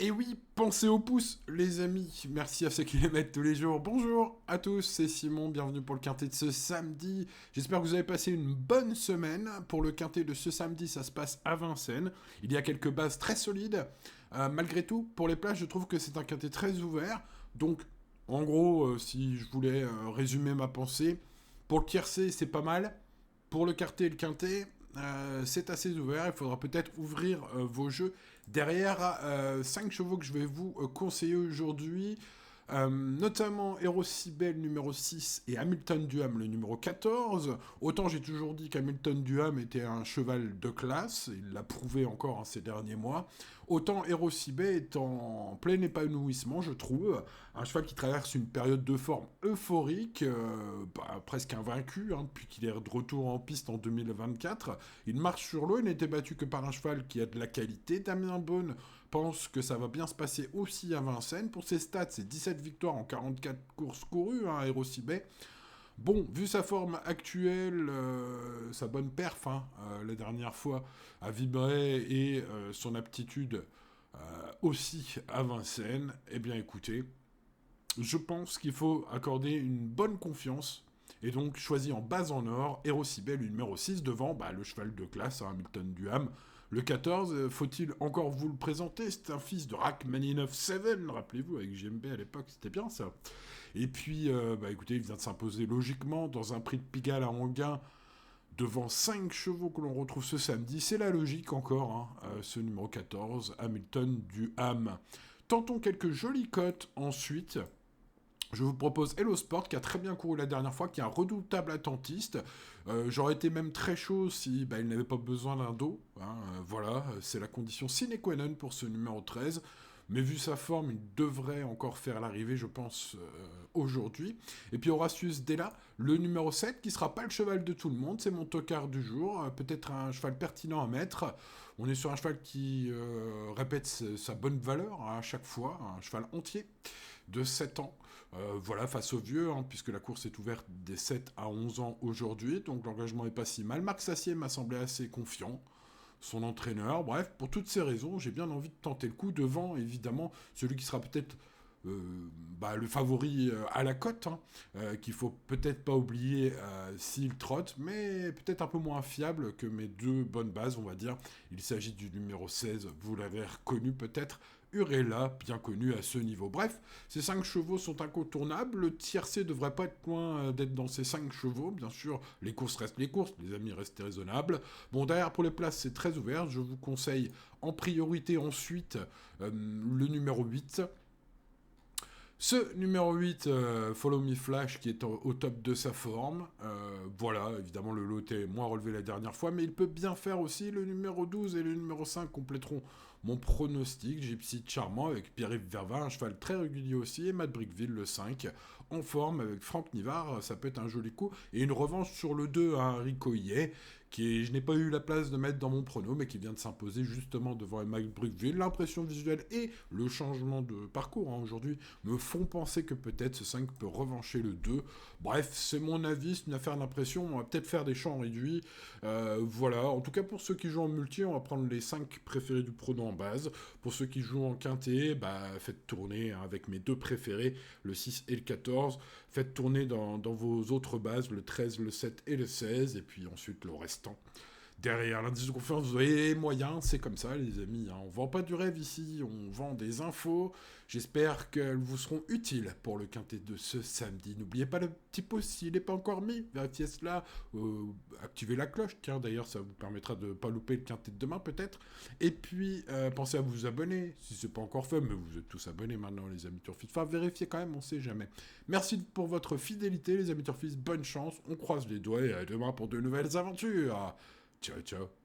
Et oui, pensez au pouce, les amis. Merci à ceux qui les mettent tous les jours. Bonjour à tous, c'est Simon. Bienvenue pour le quintet de ce samedi. J'espère que vous avez passé une bonne semaine. Pour le quintet de ce samedi, ça se passe à Vincennes. Il y a quelques bases très solides. Malgré tout, pour les places, je trouve que c'est un quintet très ouvert. Donc, en gros, si je voulais résumer ma pensée, pour le tiercé, c'est pas mal. Pour le quartet et le quintet, c'est assez ouvert. Il faudra peut-être ouvrir vos jeux derrière 5 chevaux que je vais vous conseiller aujourd'hui. Notamment Hero Cybele numéro 6 et Hamilton Duham le numéro 14. Autant j'ai toujours dit qu'Hamilton Duham était un cheval de classe, il l'a prouvé encore ces derniers mois, autant Hero Cybele est en plein épanouissement, je trouve. Un cheval qui traverse une période de forme euphorique, presque invaincu, depuis qu'il est de retour en piste en 2024. Il marche sur l'eau, il n'était battu que par un cheval qui a de la qualité. Damien Beaune pense que ça va bien se passer aussi à Vincennes. Pour ses stats, c'est 17 victoires en 44 courses courues, Hero Cybele. Bon, vu sa forme actuelle, sa bonne perf, la dernière fois, à vibrer et son aptitude aussi à Vincennes, eh bien écoutez, je pense qu'il faut accorder une bonne confiance et donc choisi en base en or, Hero Cybele, le numéro 6, devant le cheval de classe, Hamilton Duham. Le 14, faut-il encore vous le présenter? C'est un fils de Rachmaninoff 7, rappelez-vous, avec JMB à l'époque, c'était bien ça. Et puis, écoutez, il vient de s'imposer logiquement dans un prix de Pigalle à Anguin, devant 5 chevaux que l'on retrouve ce samedi. C'est la logique encore, ce numéro 14, Hamilton Duham. Tentons quelques jolies cotes ensuite. Je vous propose Hello Sport, qui a très bien couru la dernière fois, qui est un redoutable attentiste. J'aurais été même très chaud si il n'avait pas besoin d'un dos. Voilà, c'est la condition sine qua non pour ce numéro 13. Mais vu sa forme, il devrait encore faire l'arrivée, je pense, aujourd'hui. Et puis Horatius Della, le numéro 7, qui sera pas le cheval de tout le monde, c'est mon tocard du jour. Peut-être un cheval pertinent à mettre. On est sur un cheval qui répète sa bonne valeur à chaque fois, un cheval entier de 7 ans. Voilà, face aux vieux, puisque la course est ouverte des 7 à 11 ans aujourd'hui, donc l'engagement est pas si mal. Marc Sassier m'a semblé assez confiant, son entraîneur. Bref, pour toutes ces raisons, j'ai bien envie de tenter le coup devant, évidemment, celui qui sera peut-être le favori à la cote, qu'il faut peut-être pas oublier s'il trotte, mais peut-être un peu moins fiable que mes deux bonnes bases, on va dire. Il s'agit du numéro 16, vous l'avez reconnu peut-être, Urella, bien connu à ce niveau. Bref, ces 5 chevaux sont incontournables, le tiercé devrait pas être loin d'être dans ces 5 chevaux, bien sûr, les courses restent les courses, les amis, restez raisonnables. Bon, derrière pour les places, c'est très ouvert, je vous conseille en priorité ensuite le numéro 8, ce numéro 8, Follow Me Flash, qui est au top de sa forme. Voilà, évidemment, le lot est moins relevé la dernière fois, mais il peut bien faire aussi. Le numéro 12 et le numéro 5 compléteront mon pronostic. Gypsy Charmant avec Pierre-Yves Vervin, un cheval très régulier aussi, et Matt Brickville, le 5, en forme avec Franck Nivard. Ça peut être un joli coup. Et une revanche sur le 2 à Rico Hillet, je n'ai pas eu la place de mettre dans mon prono, mais qui vient de s'imposer justement devant Matt Brickville. L'impression visuelle et le changement de parcours aujourd'hui me font penser que peut-être ce 5 peut revancher le 2. Bref, c'est mon avis, c'est une affaire d'impression, on va peut-être faire des champs réduits. Voilà, en tout cas pour ceux qui jouent en multi, on va prendre les 5 préférés du prono en base. Pour ceux qui jouent en quintet, faites tourner avec mes deux préférés, le 6 et le 14. Faites tourner dans vos autres bases, le 13, le 7 et le 16, et puis ensuite le restant. Derrière l'indice de confiance, vous avez les moyens, c'est comme ça les amis, on vend pas du rêve ici, on vend des infos. J'espère qu'elles vous seront utiles pour le quintet de ce samedi. N'oubliez pas le petit pouce s'il n'est pas encore mis, vérifiez cela, activez la cloche, tiens d'ailleurs ça vous permettra de ne pas louper le quintet de demain peut-être. Et puis pensez à vous abonner, si c'est pas encore fait, mais vous êtes tous abonnés maintenant les amis turfistes, enfin vérifiez quand même, on sait jamais. Merci pour votre fidélité les amis turfistes, bonne chance, on croise les doigts et à demain pour de nouvelles aventures. Ciao, ciao.